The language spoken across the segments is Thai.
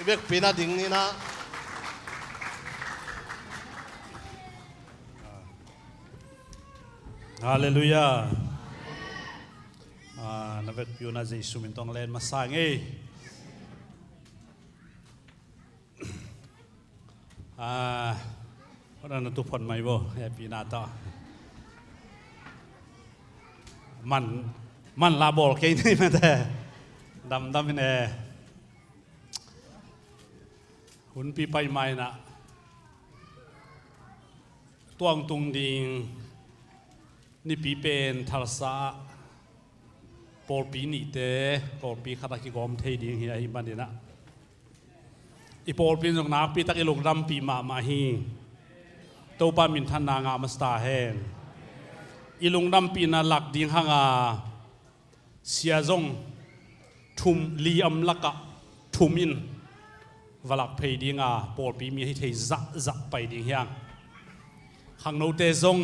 เวกปีน่าดิ่งนี่นะฮาเลลูยานับเป็นพิวนาเจสุมินตองเล่นมาสังเอเพราะนั้นทุกคนไม่บ่แฮปปี้นาต่อมันลาบอลแค่นี้มาแต่ดำเป็นแอหุ่นปีไปใหม่นะตัวงตุงดิงนี่ปีเป็นทารสะปอลปีนี่เตะปอลปีขัดกิกอมเทดิงเฮียอิบันดีนะอีปอลปีจงนักปีตะกิลงดำปีมาฮีตัวปามินทันนางามัสตาเฮนอีลงดำปีน่ะหลักดิงหางาเสียจงทุมลีอัมลักะทุมินวลักเพดิงาปอลปีมีให้เทจะไปดิงเฮียงข้างโนเตจง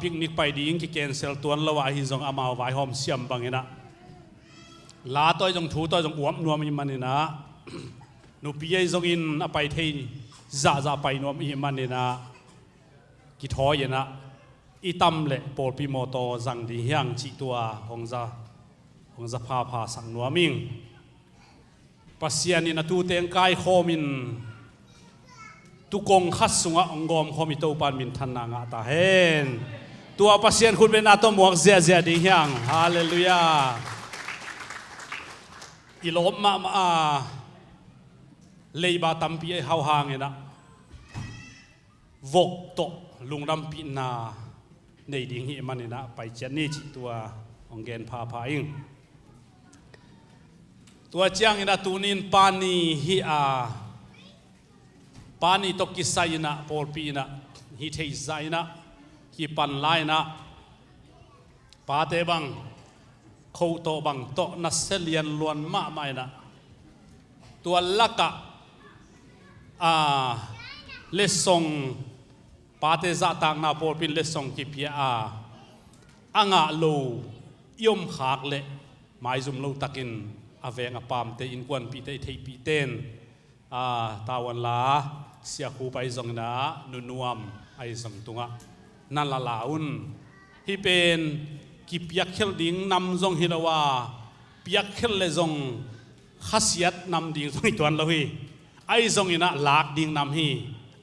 ปิกนิกไปดิงที่แคนเซลตัวละว่าฮิจงอามาไว้หอมเสียมบังเงินะลาตัวจงถูตัวจงอวมนัวมีมันนะนูปีไอจงอินอไปเทจะไปนัวมีมันนะกิทอยนะอีตั้มเละปอลปีโมโตจังดีเฮียงจิตัวของจะพาสังนัวมิงปัสยานินะตูเตงกายโคมินตุกงขัดสุงองกอมคอมิโตปานมินทันนางาตาเฮนตัวปัสยานคุณเป็นอาตมวกเสียดีเฮียงฮาเลลูยาอิลบมาเลยบาตัมปีเฮาหางเนะวกโตลุงดำปีนาในดิ่งหิมันนะไปเจนนี่จิตัวองเกนพาอิงตัวเจียงนะตูนินปานีฮิอาปานีตกิไซนะปอลปีนะฮิเทไซนะฮิปันไลนะปาเตบังเขาโตบังโตนัสเซเลียนล้วนมาไม่นะตัวลักะเลสงปาเตจะต่างนาปอลปีเลสงกิพิอาอ่างะโลยมขากเละหมายจุมโลตักินอเวงอปามเตอินกวนปีเตเทปีเตนตาวันลาเสียคูไปจงนะนวมไอจงตุงะนั่นละลาอุนที่เป็นกิปยักเข้ดิ่งนำจงฮิลาวาปยักเข้เลจงขัสยัดนำดิ่งจงอีตัวนั้นเลยไอจงอินะลากดิ่งนำฮี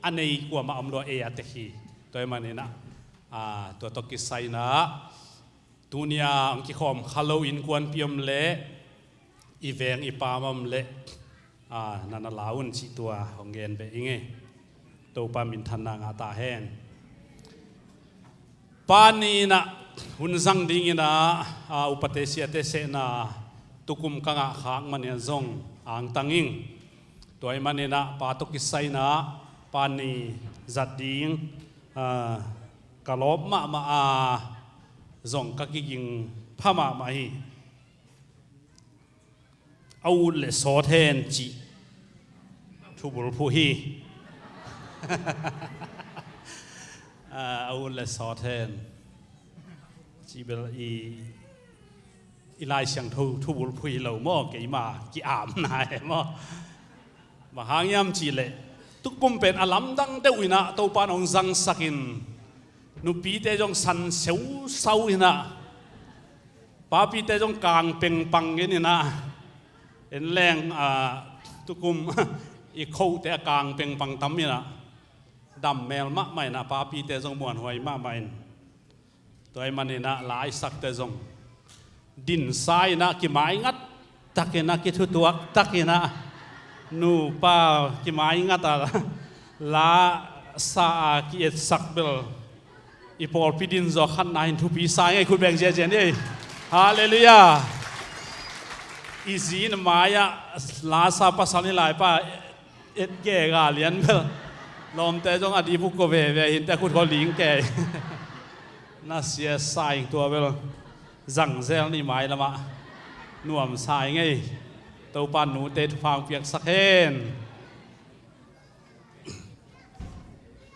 อันนี้กว่ามาอมโดเอียเตฮีตัวมันนี่นะตัวตกิไซนะตุนียอังกิคอมฮาโลวีนกวนพิมเละอีเวงอีปามมเละนั่นลาวนชิตัวของเงินไปเองตัวปามินทันนางาตาแห้งปานีนะหุ่นสังดิ่งนะอุปเทศเตเสนะตุกุมกังอาขางมันยังซงอ่างตังอิงตัวมันนี่นะปาตุกิไซนะปานีจัดดิ่งกะลบมาซงกักกิงพม่ามาฮีเอาเลสโซเทนจีทุบุลผู้ฮีเอาเลสโซเทนจีเบลอีไลเสียงทุบุลผู้ฮีเราหม้อกี่มากี่อามนายหม้อมาหางยามจีเลทุกปุ่มเป็นอลัมดังเตวินะตัวปานองซังสักินนุปีเตจงสันเสวเศร้าอินะป้าปีเตจงกลางเป็งปังกินนะเห็นแรงทุกคุมอีกเขาแต่กลางเป็งปังตั้มนี่นะดำแมวมะไม่นะป้าปีเตจงมวนหวยมะไม่ตัวไอ้มันนี่นะหลายสักเตจงดินทรายนะกี่ไม้งัดตักนะกี่ทุตัวตักนะนูป้ากี่ไม้งัดอะไรลาสากี่เอ็ดสักเบลอีพอลพิดินจอขันนายทุปีสายไงคุณแบงเจเจนี่ฮาเลลูยาอีซีนมายาลาซาปัสสานิลายป้าเอ็ดแก่กาเลียนเบลลมแต่จงอดีพุกโกเวเวหินแต่คุณเขาหลิงแก่น่าเสียสายตัวเบลจังเซลนี่หมายละมะนวมสายไงตัวปานหนูเตะฟางเปียกสักเฮน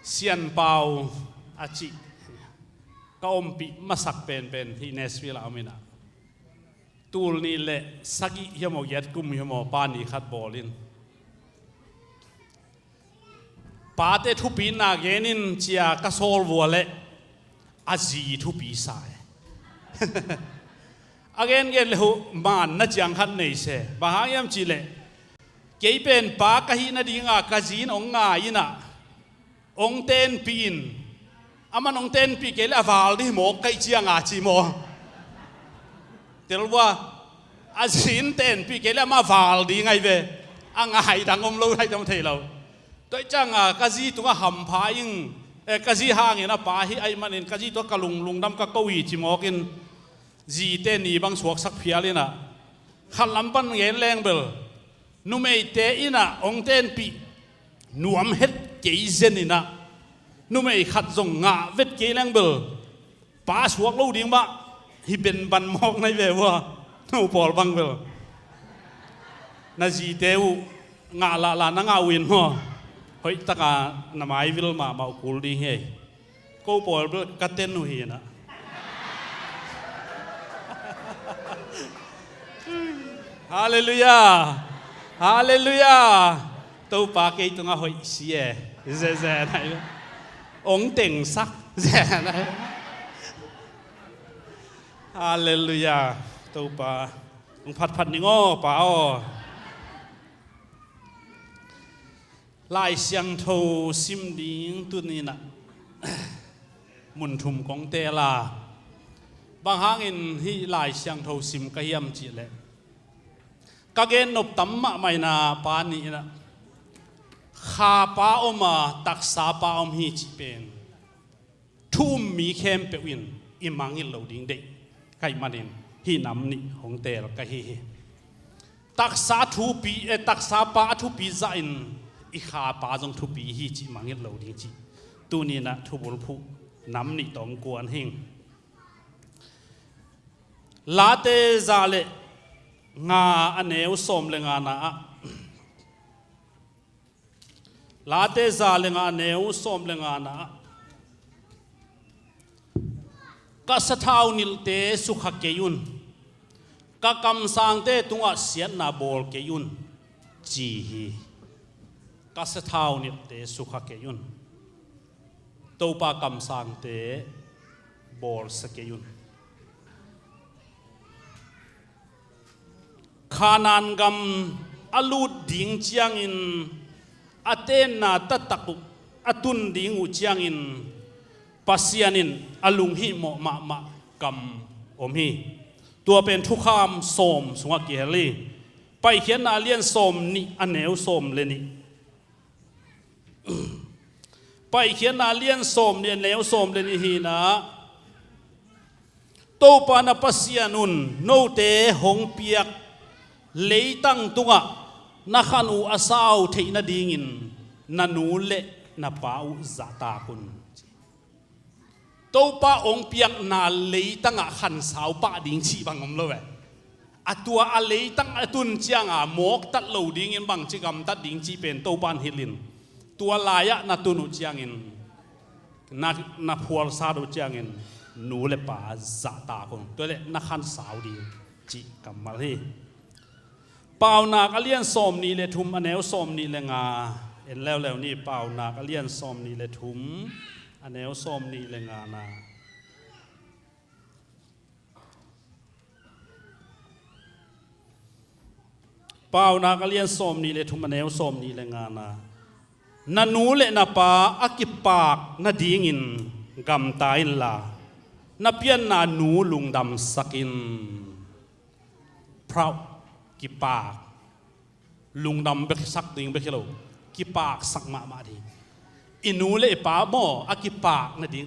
เซียนเปาอาจิก็อมปีมาสักเป็นที่เนสวิลาอเมนะ ต ตูลนี่แหละสักยามยัดกุมยามปานีขัดบอลินปาเตทุปีนาเกนินเจียกโซลวัวเละอาจีทุปีสายอาเกนเกลหูมันนัดจังขัดเนยเสบางยามจีเละเกี่ยเป็นปากะหินาดิงากะจีนองงายินะองเต้นปีนอามันองเต้นปีเกลอวาลดิโมกไกจียงอาจีโมเดี๋ยวว่าอาจีนเต้นปีเกลมาวาลดีไงเวอ่างไห้ดังอมเราให้ทำเทเราตัวจังกะจีตัวหำพายิงกะจีห่างเงินปาฮิไอมันเองกะจีตัวกะลุงดำกะกวีจีโมกินจีเต้นนี่บางสวกสักเพียเลยนะขันลำปันเงินแรงเบลนุ่มไอเตอินะองเต้นปีนุ่มเฮ็ดเกยเซนินะนุ่มไอขัดจงงาเวทเกยแรงเบลป้าสวกลูดิ้งบ้าฮิเป็นบันมอกในเวว่านูปอลบังเบลนาจีเตวงาละนังอาวินหัวเฮ้ยตะกาหน้าไม้วิลมาอุลดีเฮกูปอลเบลกัดเต้นหนูเฮนะฮาเลลูยาฮาเลลูยาตัวปากเกยตัวงาหอยเสียเซ่ไหนองเต่งซักเซ่ไหนฮาเลลูยาตัวปาองพัดนิงอป่าอ้อลายเสียงโทซิมดิ้งตัวนี้นะมุนทุมของเตลาบางหางอินที่ลายเสียงโทซิมกะยำจีเล่กะเกนนบตั้มมาไม่นาปานีนะข้าป้าอมมาตักษาป้าอมฮีจีเป็นทุ่มมีเข้มเปวินอิมังอินเหลาดิ้งเด็กไก่มาดินฮีน้ำนี่ของเตลกะฮีตักษาทูปีตักษาป้าทูปีใจอินอีข้าป้าจงทูปีฮีจีมังอินเหลาดิ้งจีตัวนี้นะทูบุลผู้น้ำนี่ต้องกวนหิงลาเตซาเลงาอันเนวสมเลงานะลาเตซาเลงาเนวสมเลงานะก็สะท้าวนิลเตสุขเกยุนก็กำสังเตตุงเสียนนาบอลเกยุนจีฮีก็สะท้าวนิลเตสุขเกยุนตัวปากำสังเตบอลสเกยุนขานันกำอลูดดิ่งเจียงอินอเตนนาตะตักอตุนดิ่งอุเจียงอินปัสยานินอลุงหิโมมะกำอมฮีตัวเป็นทุกขามสมสงเกลีไปเขียนนาเลียนสมนี่อันเหนวสมเลยนี่ไปเขียนนาเลียนสมเนี่ยเหนวสมเลยนี่ฮีนะโตปานาปัสยานุนโนเตหงเปียกเลยตั้งตัวนักขันอุอาสาวเทนดิ่งินนันูเละนับป้าอุจาตาคุณตัวป้าองเปียกนาเลยตั้งขันสาวป้าดิ่งชีบังอมเลวอัตัวอเลยตั้งตุนเจียงหมกตัดเหลาดิ่งินบังจิกรรมตัดดิ่งชีเป็นตัวปานฮิลินตัวลายะนัตุนุเจียงินนับพัวซาดุเจียงินนูเละป้าจาตาคุณตัวเละนักขันสาวดิ่งจิกรรมมาเลยเป่านาก็เลี้ยนสมนี่เลยทุมอันแนวสมนี่เลยงาเห็นแล้วนี่เป่านาก็เลี้ยนสมนี่เลยทุมอันแนวสมนี่เลยงานาเป่านาก็เลี้ยนสมนี่เลยทุมอันแนวสมนี่เลยงานานันูเลยนาปาอักิปากนาดิ่งินกำตายละนับเพียนนานูลุงดำสักินเพราะกิปากลุงดำเบกสักติงเบกเรากิปากสักมาดีอินูเล่ป้าโมอากิปากนั่นดิง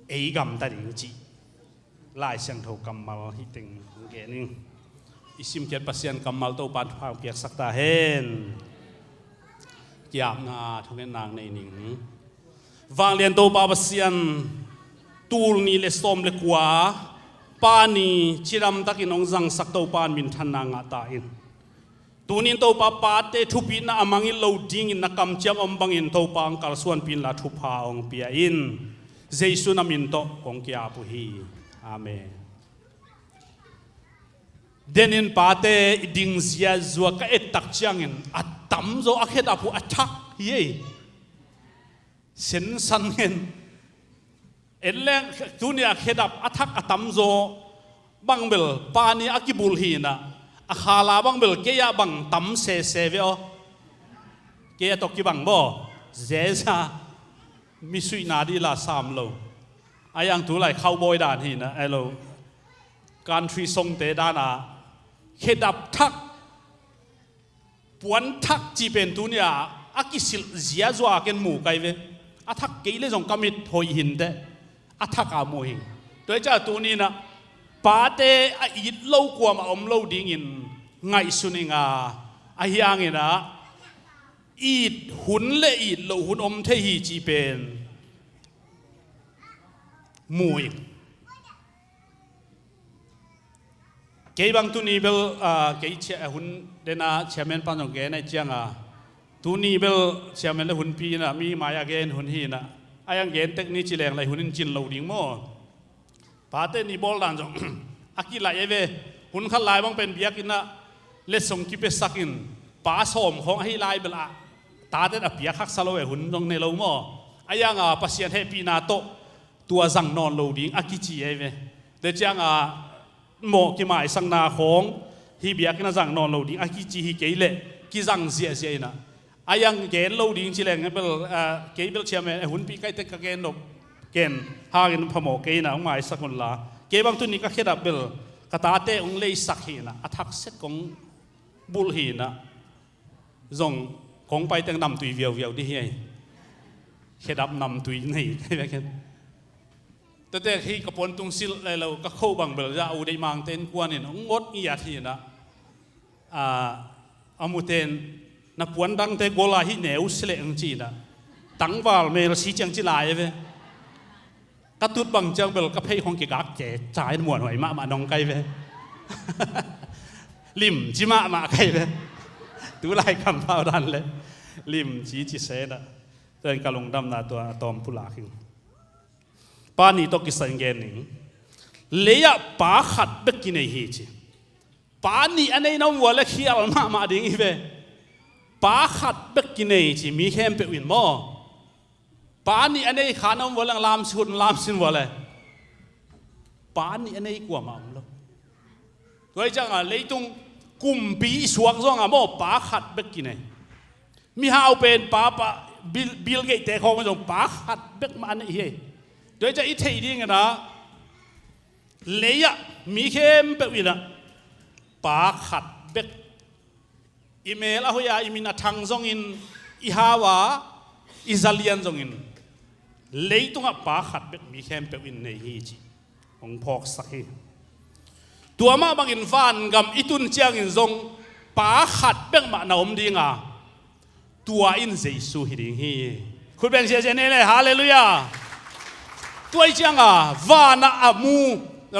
เอ๋กำตัดดิงจีลายเสียงโทกำมาฮิติงเกนิงอิสิมเกียรปัสยันกำมาตัวปานพาวเกียรสักตาเฮนเกียบนาทุกเงินนางในหนิงวางเรียนตัวปาปัสยันตูลนี่เลสอมเลกัวปานีชิรัมตักินองจังสักตัวปานมินทันนางตาอินตัวนี้ตัวปาเตทุปินอามังอินโลดิ้งอินนักกำจับอมบังอินตัวปางกัลส่วนปินลาทุพาองเปียอินเจสุนามินโตของเกียปุฮีอ อาเมนเดนินปาเตดิงเสียจัวก็เอตักจังอินอัดตั้มโซอักเฮดาพูอัดทักเย่เซนสันเงินเอ็นแรงทุนี่อักเฮดับอัดทักอัดตั้มโซบังเบลปานีอักิบุลฮีนะอาคาลาบังเบลเกียบังตั้มเซเวอเกียตกิบังบ่เจซ่ามิสุยนาดีลาสามโลอายังตัวไหลเข้าบอยด่านฮีนะไอโลการทรีทรงเตดานาเขดับทักปวนทักจีเป็นตัวเนี่ยอากิสิลเสียจัวกันหมู่ไกเวอาทักเกลี่ยส่งกำมิดหอยหินเดอาทักอาโมหิงโดยเจ้าตัวนี้นะปาเตอิดเล่ากว่ามาอมเล่าดิ่งินไงสุนิงาอาเฮียงนะอีดหุนเละอีดเล่าหุนอมเทหีจีเป็นหมู่อีกเกี่ยบางตัวนี้เบลเกี่ยเชื่อหุ่นเดน่าเชื่อมันปันของเกี่ยในเจียงตัวนี้เบลเชื่อมันเลยหุ่นปีน่ะมีมายาเกนหุ่นฮีน่ะไอ้ยังเกนเทคนิคจีแรงเลยหุ่นจินเหลาดิ่งมั่วปาเต้นี่บอลดันจงอากิลายเวหุ่นขันลายบางเป็นเบียกินน่ะเล็ดส่งกิเปสักินป้าสมของให้ลายเบลตาเต้นอเปียคักสโลเวหุ่นตรงในเหลามั่วไอ้ยังปัสยันให้ปีนาโตตัวสั่งนอนเหลาดิ่งอากิจีเวเดี๋ยวจังหมอกี่หมายสังนาของฮีเบียกินสั่งนอนเหลาดิ่งอากิจีฮีเกยเล่กิสั่งเสียเสียนะอายังเกนเหลาดิ่งจีแรงเบลเกยเบลเชียร์แมนหุ่นปีใกล้เตะกเกนนกเกนหากินพมอเกยนะหมายสักคนละเกยบางตัวนี้ก็แค่ดับเบลกตาเตะองเลยสักฮีนะอัทักเซตของบุลฮีนะจงของไปแต่งนำตุยเวียวดีเฮ้ยแค่ดับนำตุยนี่ใช่ไหมแค่แต่ที่กระปนตรงซิลอะไรเราก็เข้าบังเบลจะเอาได้มังเต้นกวนเนี่ยงดอีอาทีนะอามุเต้นนับวันดังเตะโกลาฮิเหนียวเสลงจีนะตั้งวาลเมลสีจังจีลายเว้กระตุ้ดบังจังเบลกระเพยของเกกักแก่จ่ายหมวนไหวมาน้องไก่เว้ลิมจิมาไก่เว้ตัวลายคำพาวดันเลยลิมจีเสนะเต้นกะลงดำนาตัวตอมผู้หลาคิงปานีตกิสังเกตนิงเลียปาขัดเบกินไอฮีจีปานีอันนี้น้องวัวเล็กขี้อัลมาดิ่งอีเวปาขัดเบกินไอจีมีเข้มเปวินมอปานีอันนี้ขาน้องวัวลังลามสุดลามสินวัวเลยปานีอันนี้กว่ามาอุ้มแล้วตัวจังเลยตรงกุมปีสวงซ่องอ่ะมอปาขัดเบกินไอมีหาเป็นปาบิลเกตเตะของมันจงปาขัดเบกมาอันนี้โดยจะอิทธิดิ่งนะเลียมีเข้มเปวินะปาขัดเบกอีเมลอะหุยาอีมินาทังซงอินอีฮาวาอิซาเลียนซงอินเลยตุงะปาขัดเบกมีเข้มเปวินในฮีจีของพอกสักฮีตัวมาบางอินฟานกับอิตุนเจียงอินซงปาขัดเบกมาหนอมดิ่งตัวอินเจสูฮิดิ่งฮีคุณเป็นเสียเจเนเลยฮาเลลูยาตัวจังวานาอามู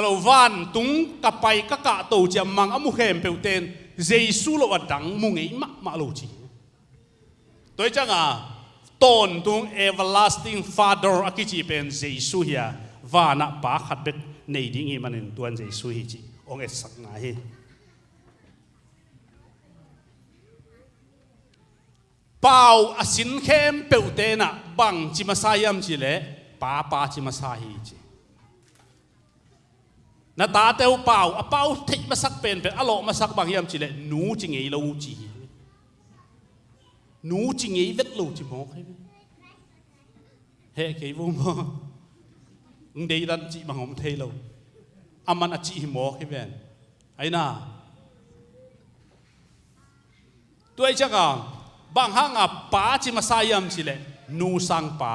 เราวานตุงกับไปกะกะโตจะมังอามูเข้มเปลเตนเจสูโลวัดดังมุงไอมาโลจีตัวจังตอนตุง everlasting father อากิจีเป็นเจสูเฮียวานาปาขัดเบ็ดในดิ่งอีมันตัวเจสูฮิจีองเอสักไงเป่าอสินเข้มเปลเตนะบังจิมาสายามจีเล่ปาจิมาสาฮีจีนาตาเตวเป่าเป่าทิ้งมาสักเป็นอโลมาสักบางยามจีเล่หนูจิงไงเราจีหนูจิงไงเวทเราจีมอกให้เฮ้เกี่ยวมั้งเดียดันจีบางผมเทเราอามันจีมอกให้เป็นไอ้น่าตัวไอ้จังบางห้างปาจิมาสายามจีเล่หนูสังปา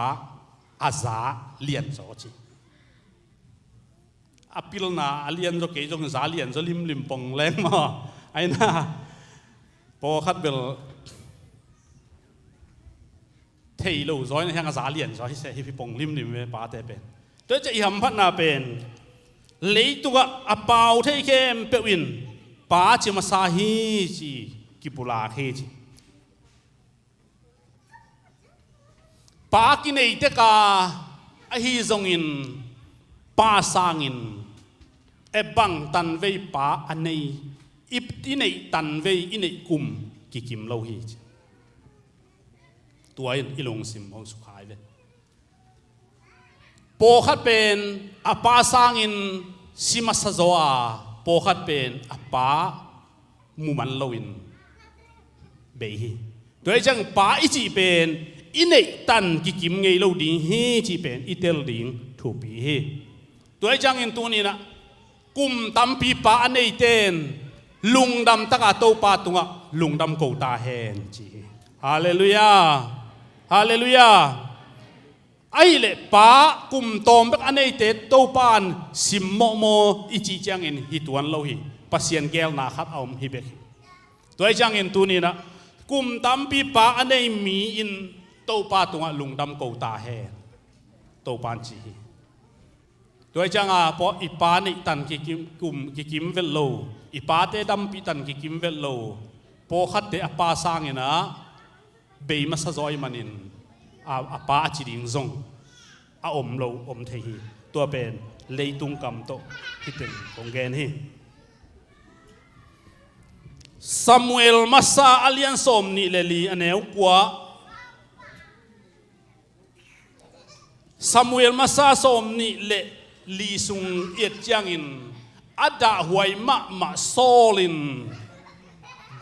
อาซาเลียนโซจีอพิลนาเลียนโซเกยจงซาเลียนโซลิมปงแรงมาไอ้น่าพอคัดเบลเทโลซอยในทางซาเลียนโซให้เสฮิปงลิมเวปาเตเป็นโดยจะอิมพัฒนาเป็นเลยตัวอเปาเทเข้มเปวินปาจิมาซาฮีจีกิปุลาเฮจีปากินไอเตกาอหิซงอินปาสางอิน e bang tan vei pa anei ip ti nei tan vei inei kum ki kim lo hi tua in ilong sim ho su khai ve po khat pen apa sangin simasa zoa po khat pen apa mu man lo in be hi toy chang pa i chi pen inei tan ki kim ngei lo ding hi chi pen itel ding thu pi hi toy chang in tu ni na kum tam pi pa anei ten lung dam taka to pa tunga lung dam ko ta hen chi hallelujah hallelujah ai le pa kum tom bek anei te to pan sim mo mo i chi chang in hi tuan lo hi pasien gel na khat om hi bek toy chang in tu ni na kum tam pi pa anei mi in to pa tunga lung dam ko ta hen to pan chi toy chang a po ipa ni tan ki kim kum ki kim vel lo ipa te dam pi tan ki kim vel lo po khat te apa sang ina be ma sa zoi manin apa chi ding zong a om lo om the hi to pen leitung kam to hiten kong gen hi Samuel masa alian som ni leli aneu kwa Samuel masa som ni le li sung yet chang in ada huai ma solin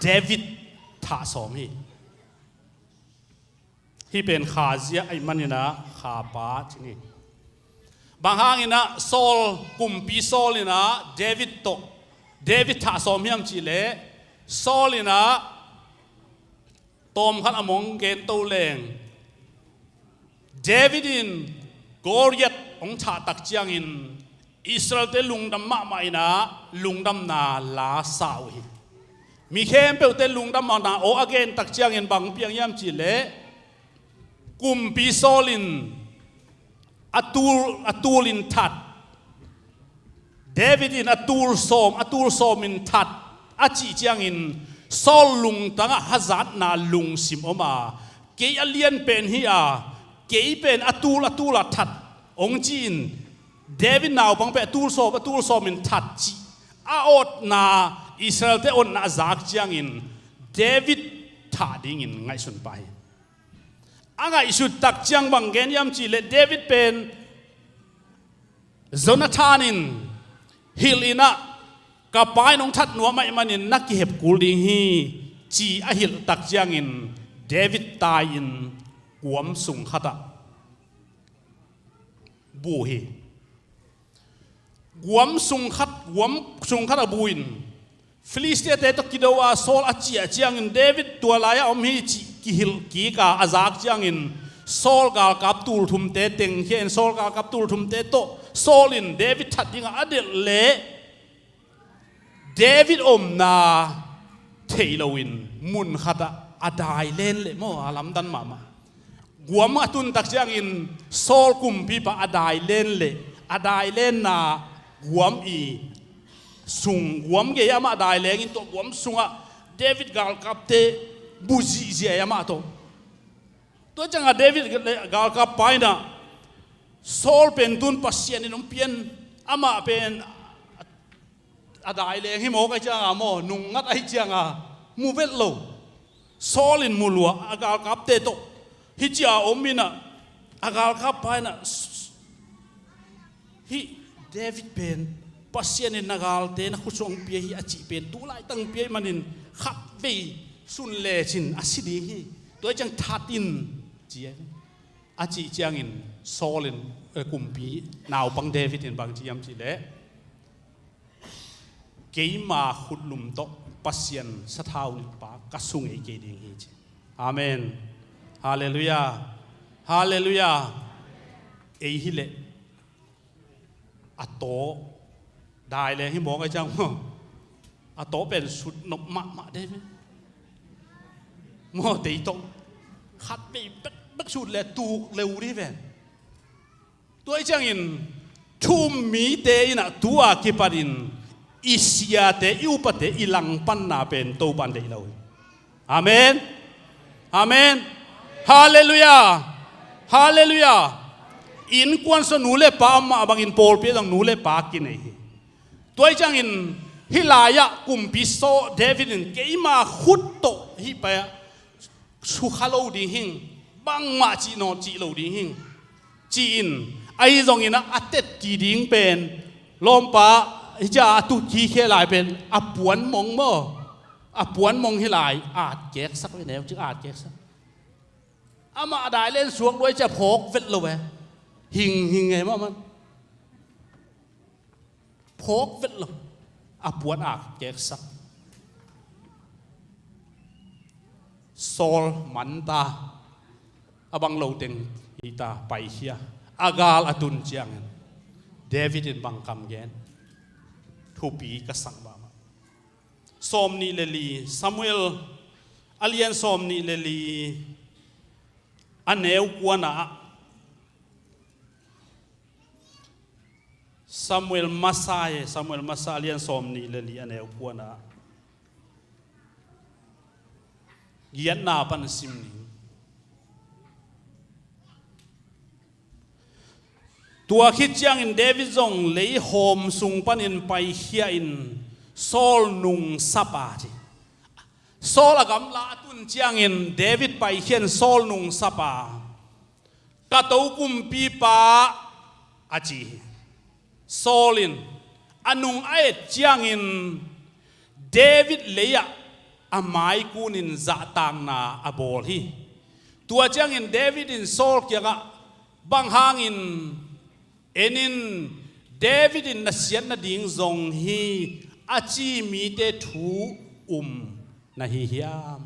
David tha som hiเป็นขาเสียไอ้มันนี่นะขาป้าที่นี่บางห้างนี่นะโซลกลุ่มปีโซลนี่นะเดวิดตกเดวิดท่าสอมยามจีเล่โซลนี่นะตอมขันอมงเกนโตแรงเดวิดินโกริยัตองชาตักเจียงอินอิสราเอลเตลุงดำมาไม่นะลุงดำนาลาสาวฮิมีเข้มเปลเตลุงดำมานาโออเกนตักเจียงอินบางเพียงยามจีเล่กุมปีโซลินอตูลินทัดเดวิดินอตูลโซมินทัดอาจิเจียงอินโซลลุงตั้งฮัจัดนาลุงซิมอมาเกยอเลียนเป็นฮิอาเกยเป็นอตูลทัดองจีนเดวิดนาวบังเปอตูลโซมินทัดจีอาอดนาอิสราเอลเตอดนาจากเจียงอินเดวิดทัดดิ่งอินไงสุนไปangga isu tak chiang bang gen yam chi le David pen Jonathanin hilina ka pai nong that nuam mai manin nakki hep kul ding hi chi a hil tak chiang in David tai in kuam sung khata bu hi kuam sung khat buin Philistia te to kidowa Saul a chiang in David tua laya om hi chi ki ka azak chiang in Saul gal kap tul thum te teng hian Saul gal kap tul thum te to Saul in David that ding adel le David om na theilowin mun khata adai len le mo alam dan mama guam atun tak chiang in Saul kum pi pa adai len na guam i sung guam ge ama adai leng in to guam sunga David gal kap te buzi zia yama to changa David gal ka paina Saul pen tun pasien in pian ama pen adai le hi mo ka changa mo nung ngat ai changa mu vet lo Saul in mulwa agal kap te to hi chia omina agal ka paina hi David pen pasien in nagal te na khusong pia hi achi pen tu lai tang pia manin khap be sun le chin asidi hi toy chang thatin chi achi chiang in Solin kumpi naw pang David in bang chiam chi le keima khudlum to pasien sathau ni pa kasung e ke ding hi amen hallelujah hallelujah ei hi le ato dai le hi mo ka chang mo ato pen sut nok ma de mo te to khat be bek sut le tu leu ri ven toy chang in thum mi te ina tua ki parin isia te upa te ilang pan na pen to pan de lo amen amen hallelujah hallelujah in kwan so nu le pa ma bang in pol pe dang nu le pa ki nei tôi chẳng in hi lại ya cùng bị so David in cái mà hút tổ hi bè su khalo đi hình băng mà chỉ nó chỉ lâu đi hình chỉ in ai dòng in á tết chỉ điên bên lom pa cha tu chi khe lại bên buồn mong mơ buồn mong hi lại chẹt sắc với nẻo chứ chẹt sắc mà đại lên xuống đuôi cha phốt vết lâu về hình ngày mà phốt vết lâu buồn chẹt sắc Saul man ta abang lâu tiếng ita pai hia agal atun chiang David in bang kam gen thupi ka sang ba som ni leli Samuel alien som ni leli aneu kuana Samuel Masa alien som ni leli aneu kuana gian na pan sim ni tua khit chiang in David zong lấy hom sung pan in pai hia in Saul nung sapa ji Saul agam la tun chiang in David pai hian Saul nung sapa ka to kum pi pa achi Saul in anung ai chiang in David leya amai kunin za tang na abol hi tua chiang in David in Saul kia ga bang hang in enin David in na sian na ding zong hi achi mi te thu na hi hiam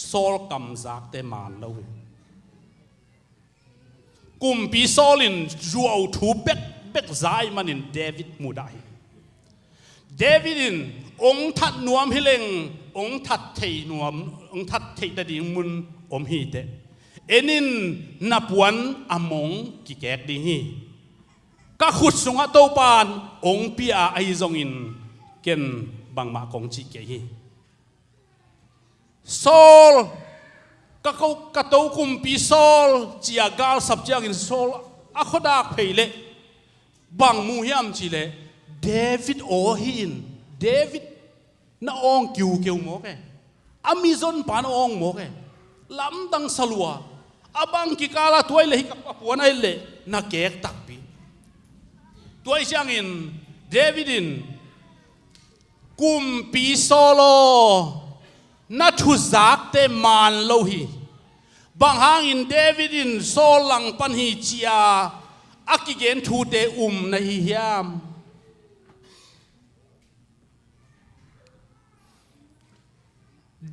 Saul kam zak te man lo kum pi Saul in zuo thu bek zai manin David mudai David in ong that nuam hileng ong that thei da ding mun hi te enin napuan among ki kek ding hi ka khut sunga to pan ong pia ai zong in ken bang ma kong chi ke hi Saul ka to kum pi Saul chia gal sap chiang in Saul a khoda pheile bang mu hiam chi le David o hin David na ong kiu mo ke amazon pan ong mo ke lam dang salua abang ki kala tuai le ka puan ai le na kek tak pi tuai siang in David in kum pi solo na thu zak te man lo hi bang hang in David in sol lang pan hi chia akigen thu te na hi hiam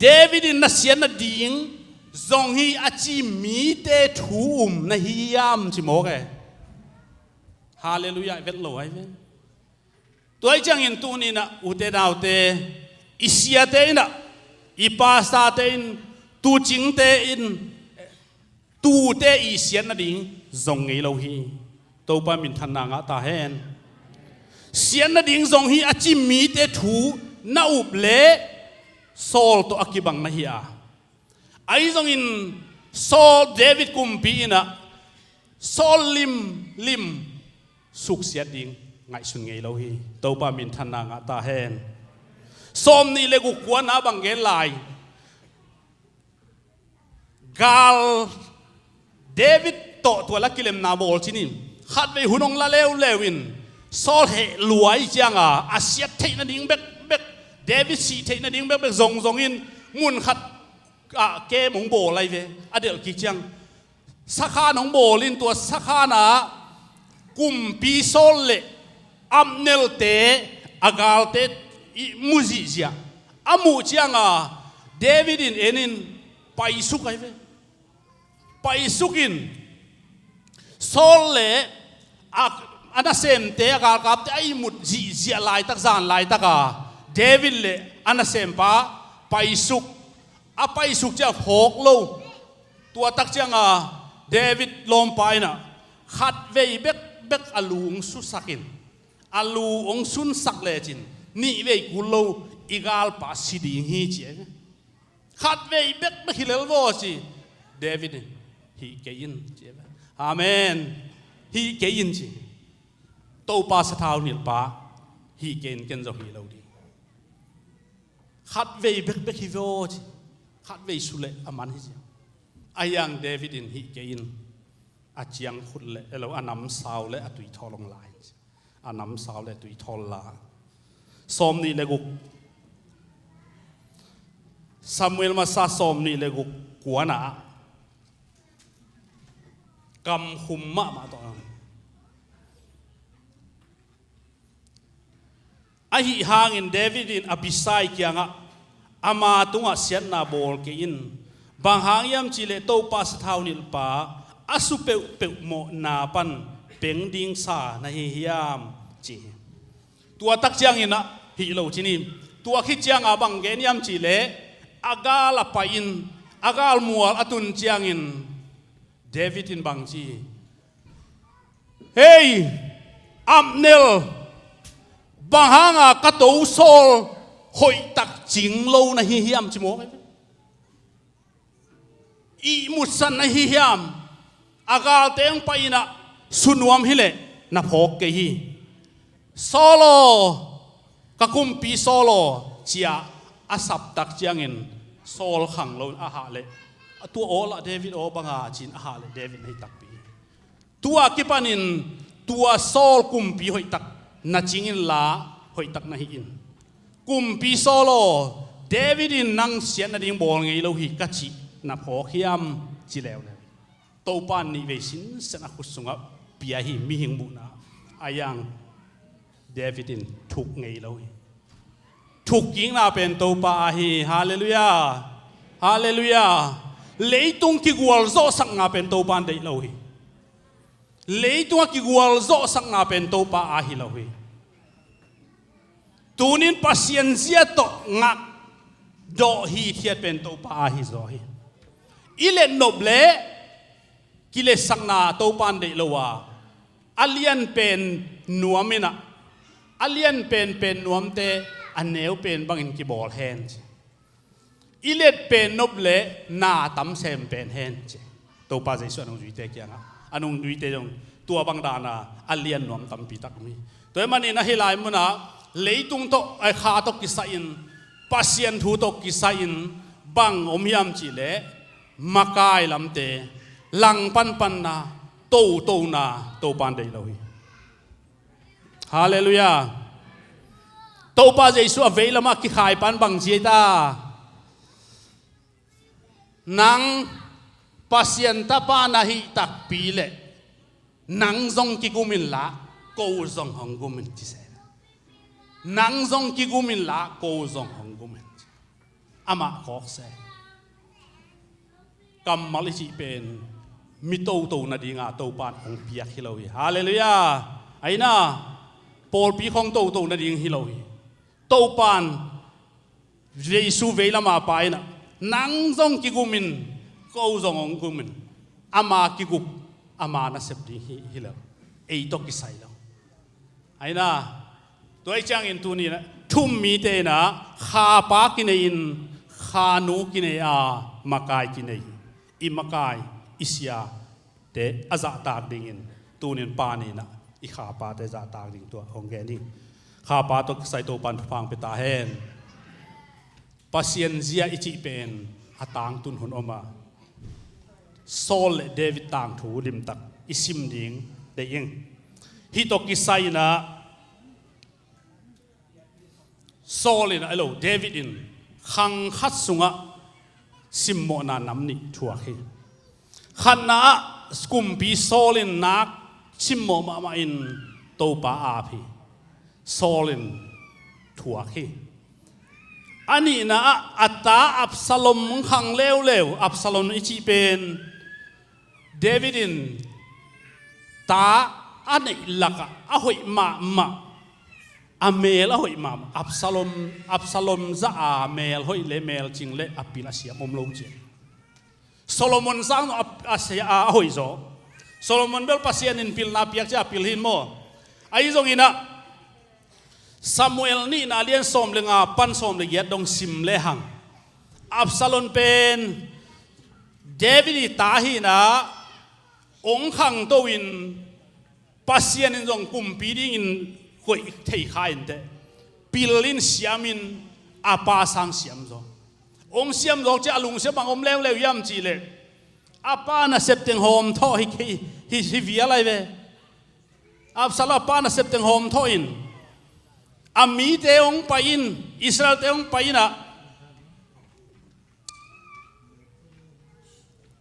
David in na sian na ding zong hi achi mi te thu na hi yam chi mo ke hallelujah vet lo ai ven toi chang in tu ni na u te dau te isia te na ipa sa te in tu jing te in tu te i sian na ding zong ngei lo hi to pa min than na nga ta hen sian na ding zong hi achi mi te thu na up le Saul to akibang na hiya ai zong in Saul David kumpi ina Saul lim suk siat ding ngai sun ngei lo hi to pa min than na nga ta hen som ni le gu kwan a bang gen lai gal David to la kilem na bol chinin khat ve hunong la lewin Saul he luai chiang a siat thei na ding bek David si thei na ding bek zong in mun khat ke mong bo lai ve adel ki chiang sakha nong bo lin tua sakha na kum pi Saul le amnel te agal te muzi zia amu chiang a David in enin pai suk ai ve pai sukin Saul le anasem te agal kap te ai mut zia lai tak zan lai tak a David le anasem pa pai suk a pai suk cha phok lo tua tak chang a David lom pai na khat ve bek alung su sakin alu ong sun sak le chin ni ve kulo igal pa siding hi che khat ve bek hilel vo si David hi ke in amen hi ke in chi to pa sa thau nil pa hi ken zo hi lo di khat ve bek hi vo chi khat ve sule aman hi chi ayang David in hi ke in a chiang khut le elo anam saw le atui tholong lai anam saw le tui thol la som ni le guk Samuel ma sa som ni le guk kuana kam humma ma to a hi hang in David in abisai kyanga ama tunga sian na bol ke in bang hang yam chi le to pa sa thau nil pa asu pe mo na pan peng ding sa na hi hiam chi tua tak chiang ina hi lo chi ni tua khi chiang a bang gen yam chi le agal pa in agal mual atun chiang in David in bang chi hey Amnel bang hanga ka to sol hoi tak ching lo na hi hiam chi mo I musan na hi hiam agal teng pa ina sunuam hile na phok ke hi solo kakumpi solo chia asap tak chiangin sol khang lo a ha le tu ola David o banga chin a ha le David nei tak pi tua kipanin tua sol kumpi hoi tak na chingin la hoi tak na hi in kumpi solo David in nang sian na ding bol ngei lo hi ka chi na phok hiam chi lew le to pan ni ve sin sana khusunga pia hi mi hing mu na ayang David in thuk ngei lo hi thuk king na pen to pa hi hallelujah hallelujah leitung ki gwal zo sak nga pen to pan dei lo hi leitung ki gwal zo sak nga pen to pa a hi lo hi tunin pasien zia to nga do hi thiat pen to pa a hi zo hi ile noble kile sakna to pan de lowa alian pen nuamina alian pen nuamte aneu pen bangin ki ball hand ilet pen noble na tam sem pen hand to pa jai so anong juite kyanga anong juite jong tua bang dana alian nuam tam pi tak mi to mani na hilai muna leitung to ai kha to kisain pasien thu to kisain bang omiam chi le makai lamte lang pan na to na to pan dei lohi hallelujah to pa jesu availama ki khai pan bang jeta nang pasien ta pa na hi tak pi le nang zong ki gumin la ko zong hong gumin ti se nang zong ki gumin la ko zong hong gumin ama khok se kam malichi pen mi to na dinga to pan hong piak hilohi hallelujah aina pol pi khong to na ding hilohi to pan jesu veilama paina nang zong ki gumin ko zong ong gumin ama ki gup ama na sep ding hilo ei to ki sai lo aina toy chang in tu ni na thum mi te na kha pa ki nei in kha nu ki nei a makai ki nei I makai isya te aza tak ding in tunin pa ni na I kha pa te za tak ding to hong ge ni kha pa to sai to pan phang pe ta hen pasien zia ichi pen atang tun hun oma sol David tang thu lim tak isim ding de ing hi to ki sai na sol in alo David in khang khat sunga simmo na namni thua khi khanna skumpi solin nak simmo ma in topa api solin thua khi ani na ata Absalom khang lew Absalom ichi pen Davidin ta ani laka ahoi ma amel ahoi ma Absalom za amel hoi le mel ching le apil asia mom lo che Solomon sang asia ahoi zo Solomon bel pasien in pil na piak cha pil hin mo ai zong ina Samuel ni na lian som le nga pan som le yat dong sim le hang Absalom pen David tahi na ong khang to in pasian in jong kumpi ding in koi thei khain te pilin siamin apa sang siam zo ong siam zo cha lung se bang om lew lew yam chi le apa na septeng hom tho hi via lai ve ap sala pa na septeng hom tho in ami te ong pa in Israel te ong pa ina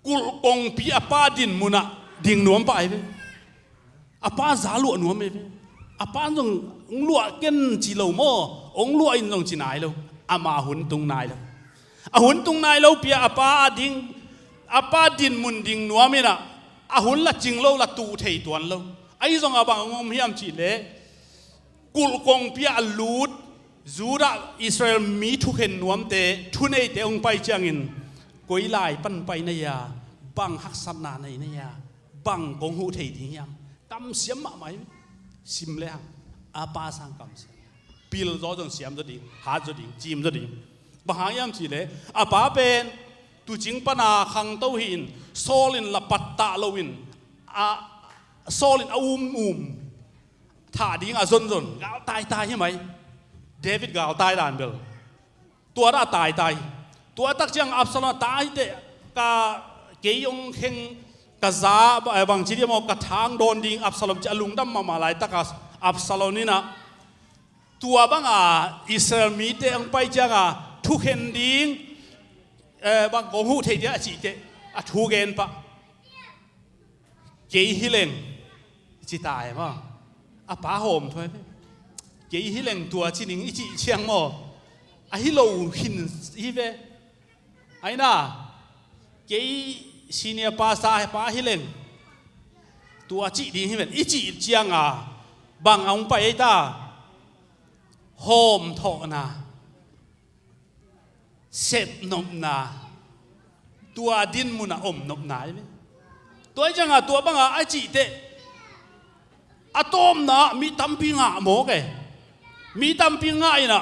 kul kong pi apa din muna ding nuam pa ai ve apa zalu nuam ve apa jong lua ken chi lo mo ong lua in jong chi nai lo ama hun tung nai lo a hun tung nai lo pia apa din mun ding nuamina a hun la ching lo la tu thei tuan lo ai jong abang ngom hiam chi le kul kong pia lut zura Israel mi thu khen nuam te thu nei te ong pai changin koi lai pan pai na ya bang hak san na nei na ya bang kong hu thei thi yam tam siam ma mai sim le apa sang kam se pil zo jong siam zo ding ha zo ding chim zo ding ba ha yam chi le apa pen tu jing pana khang to hin solin la patta lowin a solin tha ding a zon gal tai hi mai David gal tai dan bel tua da tai tua tak chang Absalom tai te ka ke yong kheng ka za bang chi mo ka thang don ding Absalom cha lung dam ma lai taka Absalom ni na tua bang a Israel mi te ang pai changa thu khen ding bang ko hu thei dia chi te a thu gen pa ke hi leng chi tai ma a pa hom thoi ke hi leng tua chi ning chi chiang mo a hi lo hin hi ve ai na ke senior pastor pa hi leng tua chi ding hi ven i chi chiang a bang ong pai ta hom tho na sep nom na tua din muna nom na ve tua chang a tua bang a chi te atom na mi tampi nga mo ke mi tampi nga ina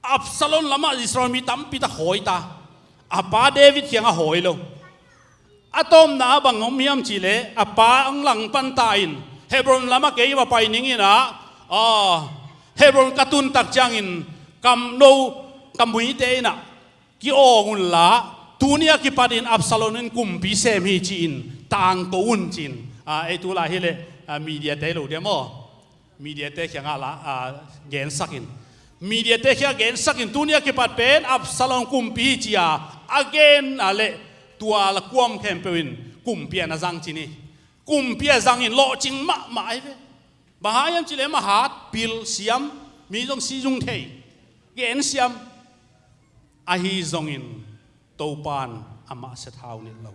Absalom lama Israel mi tampi ta hoi ta apa David yang a hoi lo atom na bang ngom miam chi le apa ang lang pan ta in Hebron lama ke ma pai ning ina Hebron katun tak chang in kam no kam bui te na ki ong la tunia ki padin Absalom in kumpi sem hi chin tang ko un chin ai tu la hi le media te lo de mo media te kyang ala gen sakin media te kya gen sakin tunia ki pat pen Absalom kumpi chia again ale tua la kwam campaign kumpi na zang chini kumpi zang in lo ching ma ai ve bahayam chile ma hat pil siam mi jong si jung thei gen siam a hi zong in topan ama se thau ni lo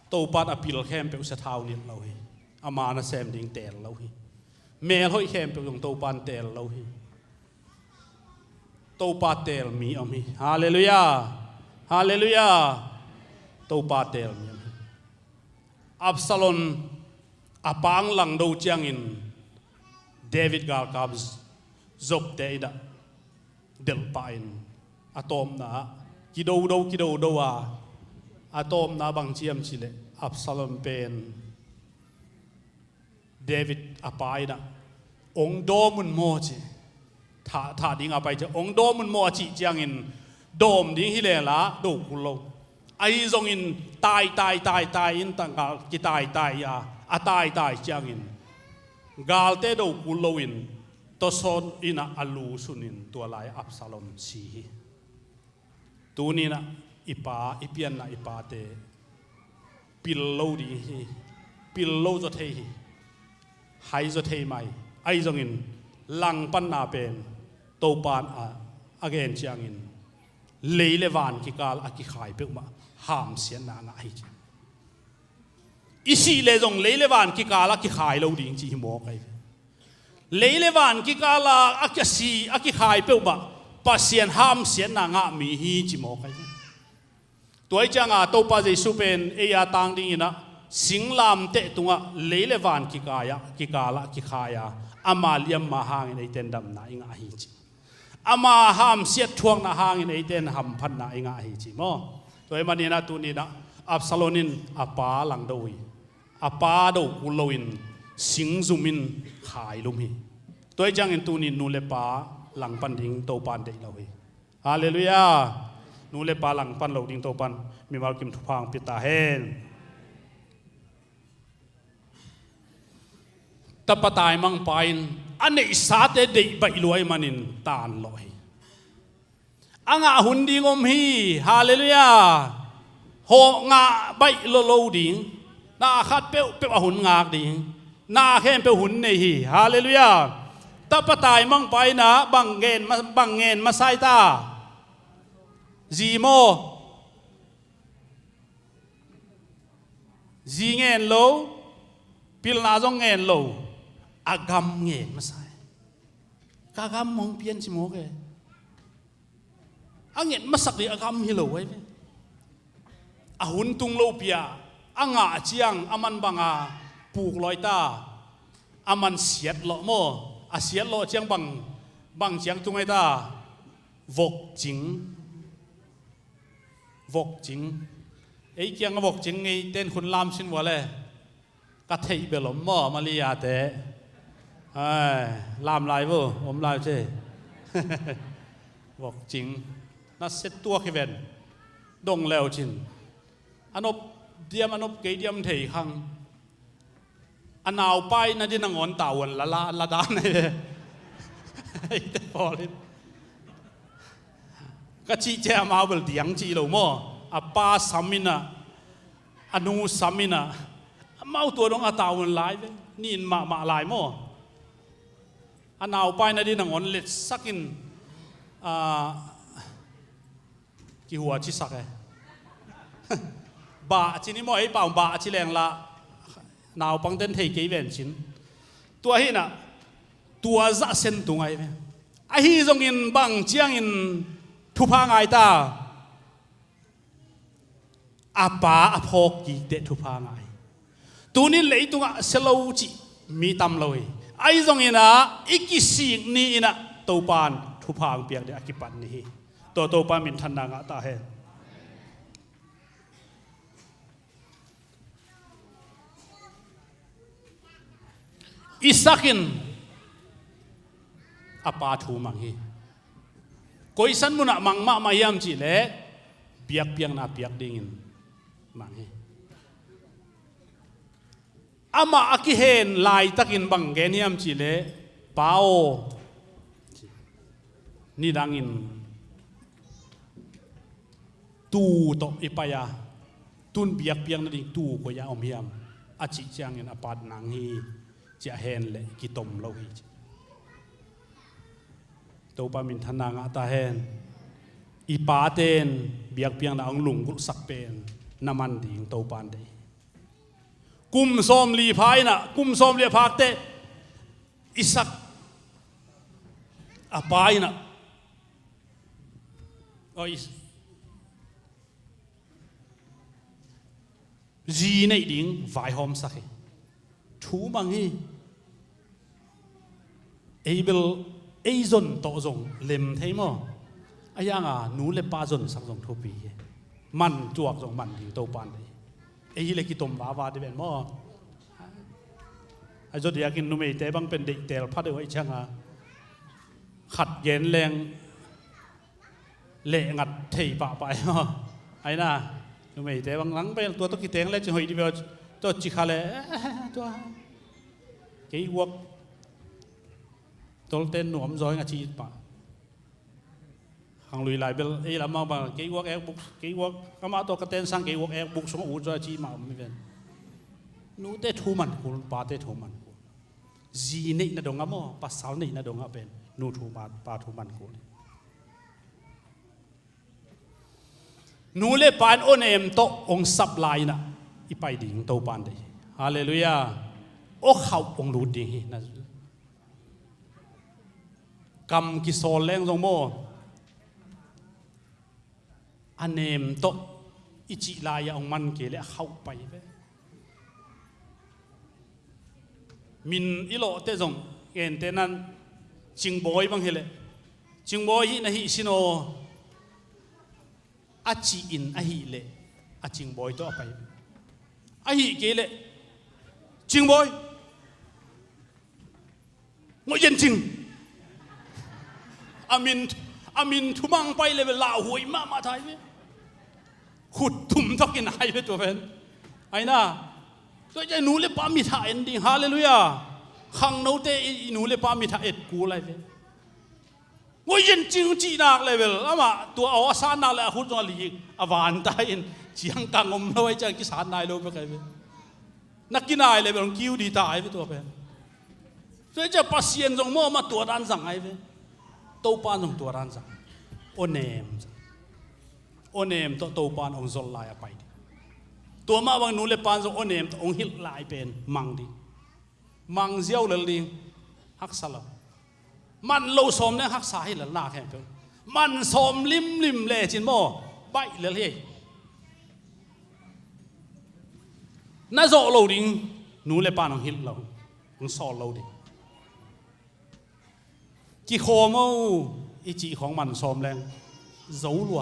topan apil khem pe se thau ni lo hi ama na sem ding tel lo hi mel hoi khem pe jong topan tel lo hi topa tel mi ami hallelujah topa tel mi Absalom apang lang do chiang in David gal kabs zop te da del pain atom na kido do atom na bang chiam chile Absalom pen David apai na ong domun mo che tha ding apai che ong domun mo chi chiang in dom ding hi le la do kulo ai zong in tai in tang gal ki tai ya a tai chiang in gal te do kulo in to son ina alu sunin tua lai Absalom si tunina ipian na ipa te pillow di hi pillow zo thei hi hai zo thei mai ai zong in lang pan na pen to pan again chiang in leile van ki kal a ki khai pe ma ham sian na nga hi isi le zong leile van ki kala ki khai lo ding chi mo kai leile van ki kala akasi aki khai pe ba pasien ham sian na nga mi hi chi mo kai toy changa to pa jesu pen e ya tang ding ina singlam te tunga leile van ki kaya ki kala ki khaya ama liam ma hangin ei ten dam na inga hi chi ama ham siat thuang na hangin ei ten ham phan na inga hi chi mo toy manina tu ni na Absalonin apa lang doi apa do kuloin sing zumin khai lum hi toy jang in tu ni nu le pa lang pan ding to pan dei lo hi hallelujah nu le pa lang pan lo ding to pan mi mal kim thu phang pita hen tapatai mang pain ane isate dei bai loi manin tan loi anga hundi ngom hi hallelujah ho nga bai lo lo ding na khat pe hun ngak ding na khem pe hun nei hi hallelujah tapatai mang pai na bang ngen ma sai ta gì mô gì ngàn lâu pil na dong ngàn lâu agam ngàn mà sai agam mong pian si mo ke ang ngàn mà sắc đi agam hi lâu ấy ahun tung lâu pia anga chiang aman banga puk loi ta aman siat lo mo a siat lo chiang bang chiang tung ai ta vok chính vok chính ấy kiang vok chính ngay tên khun lam xin vào lệ cắt thấy bể lom mò Malia thế làm lại vô ôm lại chứ vok chính nó xét tua cái vẹn đông leo chín anh ốp cái diam thầy khăng anh nào bay nó đi nang ngón tàu là đá này ấy thế bỏ lên cái chị cha mau bel tiếng chị lâu mò apa samina anu samina mau tua dong atau lại với nhìn mà lại mò anh nào bay na đi nang on let sakin ki hua chi sak ba chi ni mo ấy bảo ba chi leng la nào bằng tên thầy kế về chín tua hi na tua dạ sen tung ai với ai hi dong in bằng chiang in thu pha ngai ta apa apok ki te thu pha ngai tu ni lei tu nga selo chi mi tam loi ai zong ina ikisi ni ina to pan thu pha piak de akipan ni to pa min than na nga ta he Isakin apa thu mang hi koi san muna mang ma mayam chi le piak piang na piak dingin mang hi ama akihen lai takin bang geniam chi le pao ni dangin tu to ipaya tun piak piang na ding tu ko ya om hiam achi changin apat nang hi cha hen le ki tom lo hi to pa min thana nga ta hen ipa ten biak piang na ang lung gul sak pen naman ding to pan de kum som li phai na kum som le phak te isak apai na oi gì này ding vài hôm sak thu mang hi able Azon to zong lem thấy mo ayang nu le pa zon sak zong thopi man chuak zong man ding to pan de ei le ki tom wa de ben mo ai zo dia kin nu me te bang pen de tel pha de wai changa khat yen leng le ngat thei pa pai mo ai na nu me te bang lang pe tua to ki teng le chi hoi di be to chi kha le to cái wok tol ten nuam zoi nga chi pa hang lui lai bel e la ma ba cái wok ek buk cái wok kama to ka ten sang cái wok ek buk so u zo chi ma mi ben nu te thu man ku pa te thu man ku ji nei na dong amo pa sal nei na dong a pen nu thu pa thu man ku nu le pan on em to ong sap lai na i pai ding to pan de hallelujah o khau ong lu ding hi na cầm ki sol leng zong mo anem to ichi la ya ong man ke le khau pai ve min ilo te zong กณฑ์แต่นั้นจิงบอยบางเฮเลจิงบอยนะฮิสิโนอาจีอินอาฮิเลอาจิงบอยตัวไปอาฮิเกเลจิงบอยงอเย็นจริงอามินทุมังไปเลยเวลาหวยมาไทยไหมขุดทุ่มทักกินไอไปตัวเป็นไอ้น่ะตัวใจหนูเลยปามิท่าเอ็นดิ้งฮาเลลูยาขังโนเตหนูเลยปามิท่าเอ็ดกูอะไรเป็นงอเย็นจริงจีนักเลยเวลามาตัวเอาสารนักเลยหุ่นตัวลีกอวานตายเอ็นเจียงกังอมเราไว้จากกิสานนายโลไปใครเป็นนักกินนายเลยเป็นกิ้วดีตายไปตัวเป็น所以这把先从么嘛多难上来呗，都把从多难上，我念都把องศลายไปตัวมาบางนู้นเลยปานส่ง我念องหิลลายเป็นมังดีมังเจ้าเลยลิงฮักสลับมันโลสมเนี่ยฮักสายเลยลาแค่เพียงมันสมลิมเลยจินโม่ใบเลยน่าโจโลดิงนู้นเลยปานองหิลเราองสอโลดิกี่โคมเอาอีจีของมันซ้อมแรงเจ้าลัว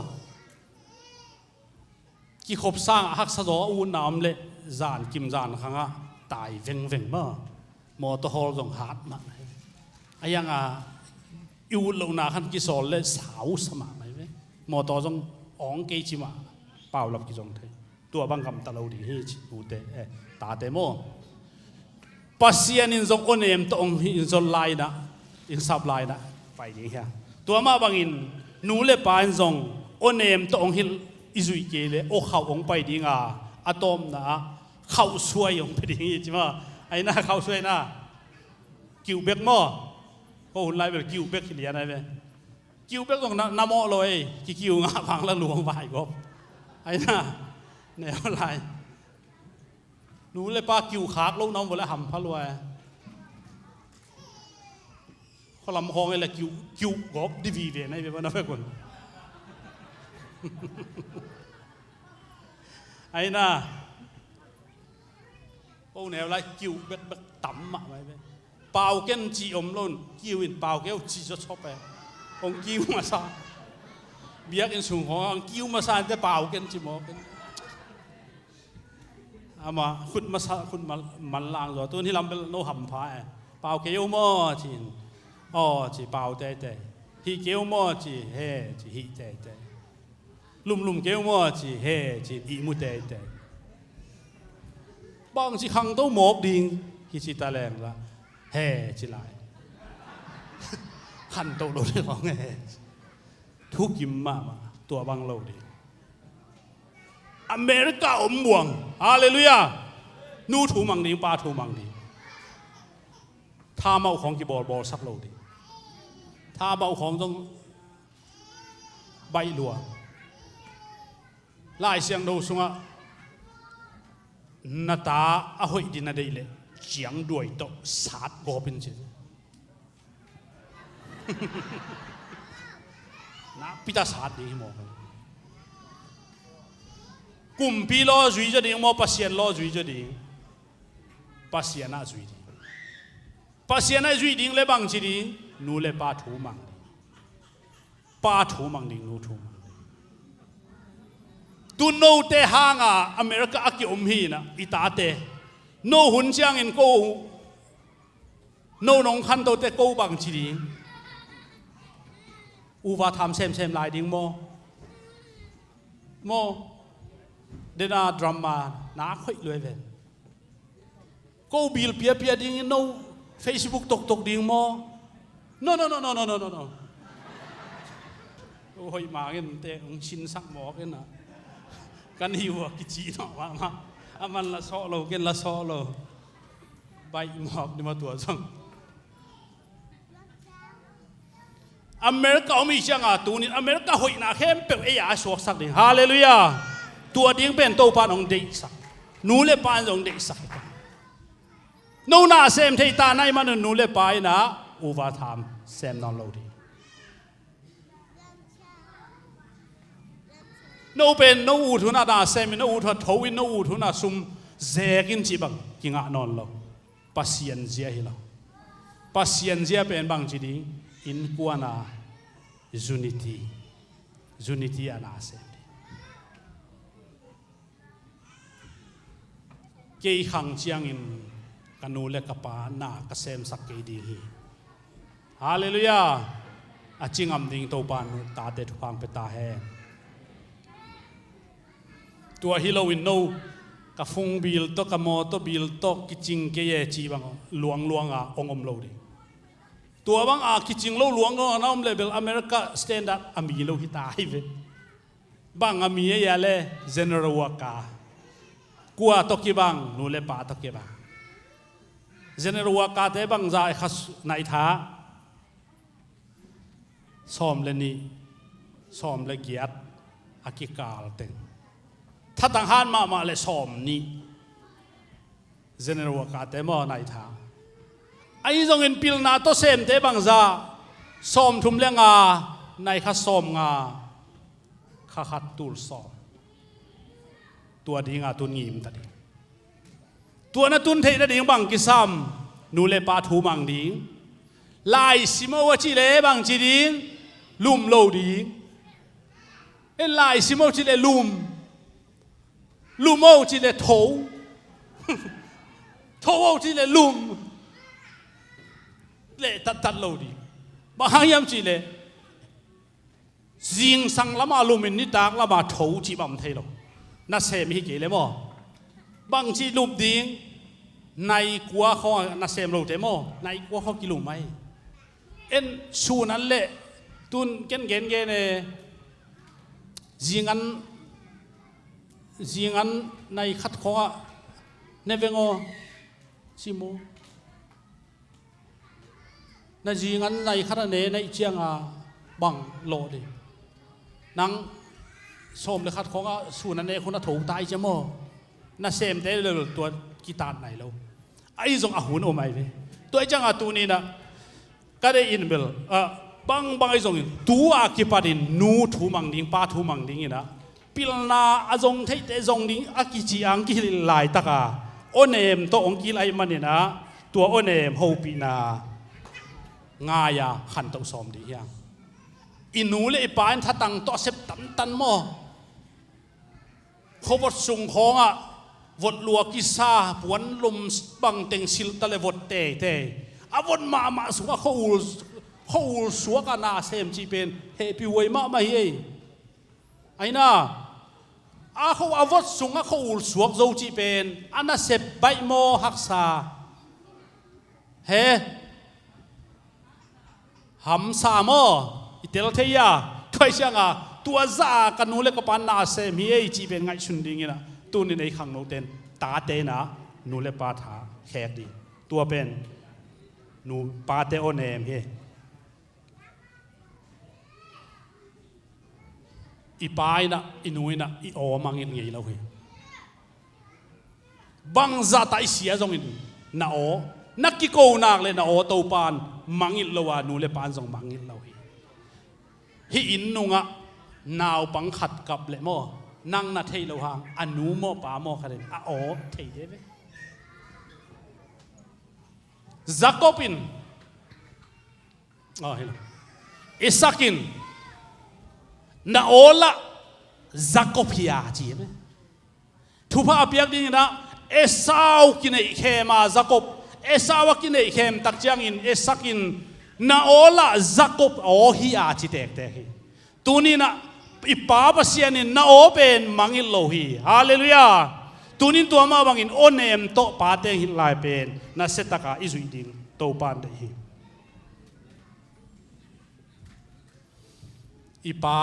กี่ขบสร้างฮักสะดออูน้ำเละจานกิมจานข้างอ่ะตายเวงมามอเตอร์ฮอลต้องหาดมาไอ้ยังอยู่ลงนาขันกี่สอนเลยสาวสมัครไหมมอเตอร์ต้องอ่องเกจิมาเปล่าหลับกี่จงเทตัวบางคำตะเราดีเฮจิอูเตตาเตโมปัสยานินจงอนเอมต้องอินจนไลนะอินซับไลน์นะไปดีแค่ตัวมาบางอินนูเล่ปานซงโอเนมตองฮิลอิจุยเกเลโอเขาองไปดีงาอะตอมนะเขาสวยองไปดีใช่ไหมไอ้น่าเขาสวยน่ากิวเบกมั่วโอ้หุ่นไล่แบบกิวเบกขี้เลียนอะไรไปกิวเบกตรงน้ำมอเลยกิวงาพังแล้วหลวงไปก็ไอ้น่าแนวไล่นูเล่ปากิวขากลงน้องหมดแล้วหำพะรวยเขาลำคองไอ้ละกิวกบดีวีเวนไอ้เป็นวันนั้นเป็นคนไอ้น่ะโอ้แนวไรกิวเบ็ดต่ำมาไว้เป็นเปล่าเก้นจีอมล้นกิวอินเปล่าเก้าจีจะชอบไปองกิวมาซาเบียกินสูงขององกิวมาซาแต่เปล่าเก้นจีหมอเป็นอามาขุดมาซาขุดมันลางตัวนี้ลำเป็นโนหำพายเปล่าเก้าหม้อจีนอ๋อจีเปล่าแต่ฮีเก้าหม้อจีเฮ่จีฮีแต่ลุ่มเกี่ยวมั่วจีเฮ่จีอีมุเตเตบางจีขังต้องหมกดิ่งฮิจิตาแรงละเฮ่จีลายขันโตโดนของเฮ่ทุกยิ้มมาตัวบางโลดีอเมริกาอมบ่วงฮาเลลูยานูถูมังดีปาถูมังดีถ้าเมาของกีบอลสักโลดีถ้าเมาของต้องใบลัวลายเสียงดูสุงะนาตาอหอยดินาเดเลเจียงด้วยโตสาดกอเป็นเจนะพิจารสาดดีหมอกกุมพีล้อจุยจะดีหมอปัสเซียนล้อจุยจะดีปัสเซียนน่าจุยดีปัสเซียนน่าจุยดีเลยบางทีดีนูเลยปาถูมังดีนูถูมังตุนโนเตหางาอเมริกาอักยอมฮีนะอิตาเตโนหุ่นเชียงอินโกโนนงคันโตเตโกบังชีดิงอูวาทำเซมลายดิงโมเดนาดราม่านาค่อยรวยเวนโกบิลเปียดิงโนเฟซบุ๊กตกดิงโมโนโอ้ยมาเงินเตะของชินสักหมอกกันนะกันหิวกิจีเนาะว่ามาอามันละซ้อโลกินละซ้อโลใบหมอกนี่มาตัวซังอเมริกามีเชียงตัวนี้อเมริกาหอยนาเข้มเป็นเอียสวกสักดิฮาเลลูยาตัวดิ้งเป็นโตปานองเด็กสักนูเลปานองเด็กสักนูน่าเซมเทตาในมันนูเลปายนะอุวาทามเซมนอนโลดีโนเป็นโนอูทุนาดาเซมิโนอูทุทวินโนอูทุนาซุมเจกินจีบังกิงานอนเราปัสยันเจียฮิลา pasien zia pen bang chi ding in kuana unity ana se ke khang chiang in kanu le kapa na ka sem sak ke di hi hallelujah achingam ding to pan ta te thupang pe ta he tua hilowin no ka phung bil to ka mo to bil to kiching ke ye chi bang luang a ongom lo di tua bang a kiching lo luang no na level America standard ami lo hi ta hi ve bang ami ya le general waka kwa to ki bang nu le pa to ki bang general waka te bang za khas nai tha som le ni som le giat akikal tengถ้าต่างหันมาเลยสอมนี่เจเนอเรลกาเตมอไหนท่าไอ้ตรงเงินพิลนาโตเซมเตบังซาสอมทุ่มเลี้ยงในข้าสอมข้าขัดตูลสอมตัวดีตุนงิมตัดตัวนั้นตุนเทนดิ้งบังกิซัมนูเลปาทูมังดิ้งลายสิโมวจิเลบังจีดิ้งลุ่มโลดิ้งลายสิโมจิเลลุ่มลุมเอาจีเลโถเอาจีเลลุมเลตัดโลดีบางยามจีเลจิงสังละมาลุมินนิตากละมาโถจีบัมเทโลน่าเสมีกี่เลยมั้งบางจีลุมดิ้งในกัวเขาน่าเสมโลเตมั้งในกัวเขากิลุมไหมเอ็นชูนั้นเละตุนเกนเนี่ยจิงอันในขัดข้อในเวงอชิโมในจิงอันในขัดเนในเจียงบังโลดินังสมเลยขัดข้อส่วนนั้นเนคนถูกตายจะโมน่าเสมเตเลยตัวกีตาร์ไหนแล้วไอ้ส่งอาหุ่นโอไม่เลยตัวจังตัวนี้นะก็ได้อินเบลบางไอ้ส่งตัวอากิปาดินนูทูมังดิ้งป้าทูมังดิ้งนะพิลนาอาจงเทเตจงดิ้งอากิจิอังกิลายตะกาโอเนมตัวองกิไลมันเนี่ยนะตัวโอเนมโฮปีนางายาขันตัวสมดีอย่างอินูเลยปานทัตังตัวเสพตันโมเขาวดสุงของวดลัวกิซาปวนลมบังเต็งสิลตะเลวดเตวดมาสัวเขาสัวกันนาเซมจีเป็นเฮปิวยมาไม่เฮไอ้น่าเขาอวดสุงเขาสวกโจจีเป็นอันนั้นเสพใบโมหักษาเฮหัมสามออิเตลเทียถ้วยเชียงตัวจ่ากันนู้นเลยก็ปานนาเซมีไอจีเป็นไงชุนดิ้งนะตัวนี้ในขังโนเตนตาเตนะนู้นเลยปาถาแขกดีตัวเป็นนู้ปาเตโอเนมเฮอีปายนะอีนุ้ยนะอีโอมังเงินไงเราเฮบังจัตไอเสียจงอินนาโอนักกิโกนักเลยนาโอตัวปานมังอินเราว่านู้นเลยปานจงมังอินเราเฮฮีอินนุงะนาวปังขัดกับเลยโมนั่งนาเทเราหางอนุโมปาโมขัดเลยอ๋อเทเดเวจักบินอ๋อเห็นอิสักินนาโอละจักพิยาจีไหมทุพอาเปียกดิ้งนะเอสาวกินไอเขมาจักบเอสาวกินไอเขมตักจังอินเอสักินนาโอละจักบโอฮิอาจิเตกเตกตัวนี้นะอีป้าภาษานี่นาโอเป็นมังอิลโลฮีฮาเลลูยาตัวนี้ตัวมาบังอินโอเนมโตปาเตงฮิลายเป็นนาเซตากาอิสุยดิงโตปานเดฮีอีป้า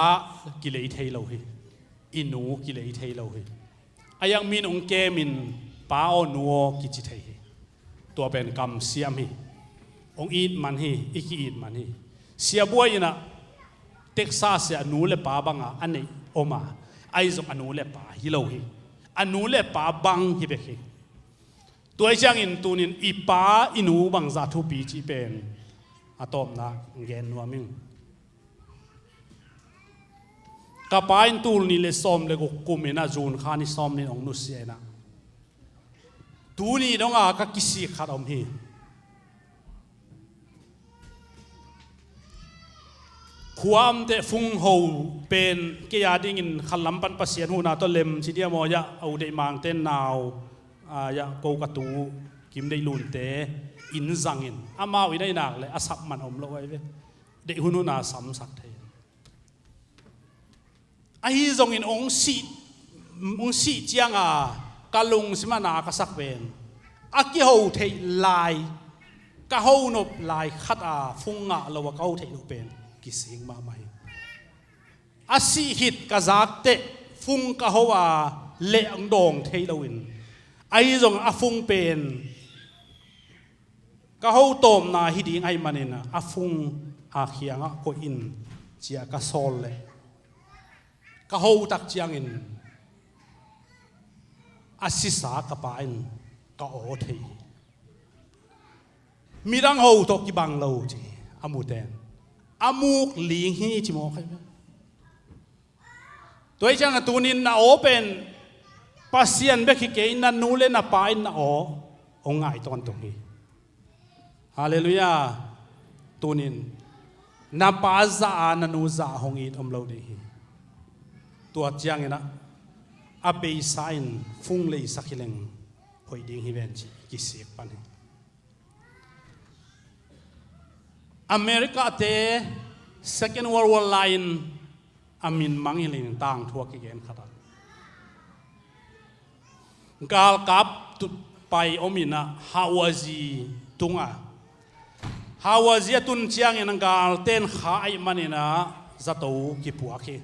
กิเลสเทโลฮีอินูกิเลสเทโลฮีอายังมินองเกมินป้าโอนัวกิจิเทฮีตัวเป็นกำเสียมฮีองอีดมันฮีอีกีอีดมันฮีเสียบัวยินะเท็กซัสอนุเลปาบังอันนี้โอมาไอซอกอนุเลปาฮิโลฮีอนุเลปาบังฮิเบฮีตัวเจ้าอินตัวนี้อีป้าอินูบังซาทุปีจีเป็นอะตอมนะเกนนัวมิงกับป้าอินตูนี่เลสอมเลกกุมินะจูนขานิสอมนี่องนุเซียนะตัวนี้น้องก็กิสิขาดอมฮี ความเตะฟุงหูเป็นเกียร์ดิ่งขันลำปันปัสเซียนหูนาตัวเล็มชิเดียมอยะเอาได้มังเต้นนาวยะโกกตูกิมได้ลุนเตอินจังอินอามาวิได้หนักเลยอาสับมันอมลอยเว้เด็กหุนุนาสัมสักเทไอ้จงอินองสีเจียงกะลุงสิมานากสักเป็นอากิหูเทลายกะหูนบลายขัดฟุงเราว่าเขาเทลุเป็นกิสิงมาใหม่อาศิหิตกะจักเตฟุงกะหูเละองดงเทลวินไอ้จงอาฟุงเป็นกะหูตอมนาฮิดิงไอ้มันนะอาฟุงอาเขียงก็อินเจียกะโซลเลยกะหูตักเจียงอินอาศิสากะปาอินกะโอเทมีรังหูตกิบังเราจีอามูเตนอามูกลิงฮีจิโมใครไหมตัวจังตัวนินนาโอเป็นปัสเซียนเบกิเกอินนันนูเลนาปาอินนาโอองไงตอนตรงนี้ฮาเลลูยาตัวนินนาปาซานานูซาหงอีทอมเราดีตัวจังเนะอาเบย์ไซน์ฟุงเลยสักเลงพอยดิ้งฮิเวนจีกิเสียปันอเมริกาเต Second World War Line อามินมังฮิลินต่างทั่วกิเกนขัดกาลกับตุไปอมินะฮาวาซีตุงฮาวาซีตุนเชียงนังกาลเต้นขาไอมันนะจะโตกิปัวคี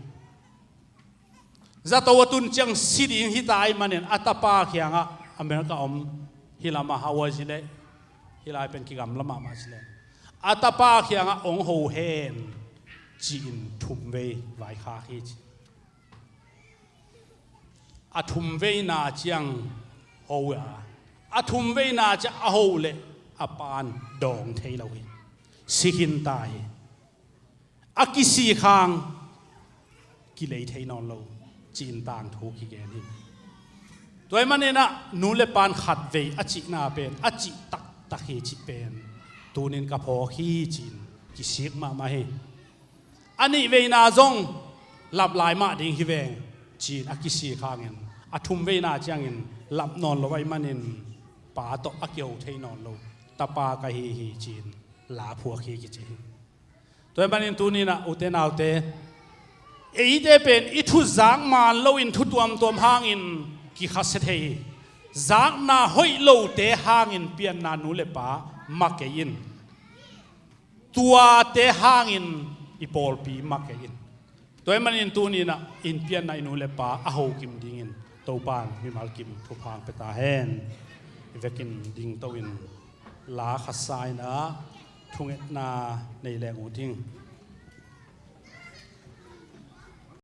จะโตตุนเชียงสิดินฮิตายมันอัตปาเขียงอเมริกาฮิลามาฮาวาซีเลฮิลาเป็นกิกรรมละมาสิเลอัตปาเขียงองโฮเฮนจีนทุ่มเวไว้ขาฮิจอาทุ่มเวนาเจียงโฮอาทุ่มเวนาจะโฮเลอาปานดองเทลวิสิหินตายอากิสีคางกิเลเทนอนโลจีนต่างทุกข์แกนี่ตัวมันเนี่ยนะนูเลปานขัดเวอจินาเป็นอจิตักตะเฮจิเป็นตัวนินกับพอขี้จีนกิเสียมาให้อันนี้เวนาจงหลับลายมาดิ่งฮิเวงจีนอากิสีคางเงินอาทุ่มเวนาจังเงินหลับนอนลอยมันนินป่าตกอาเกียวเทนอนโลตาปากะฮีจีนลาผัวขี้กิจีตัวมันนินตัวนี้นะอุเทนเอาเตไอ้เดเป็นอิทุจางมาโลอินทุตัวมตัวห่างอินกิขัสเทจางนาหอยโลเตห่างอินเปียนนานูเลปามักเกยินตัวเตห่างอินอีปอลปีมักเกยินตัวมันอินตัวนี้นะอินเปียนนานูเลปาอาหูกิมดิ่งอินตัวปานมีมัลกิมทุพางเปตาเฮนเวกินดิ่งตัวอินลาขัสไซนะทุ่งเอ็ดนาในแรงอุทิง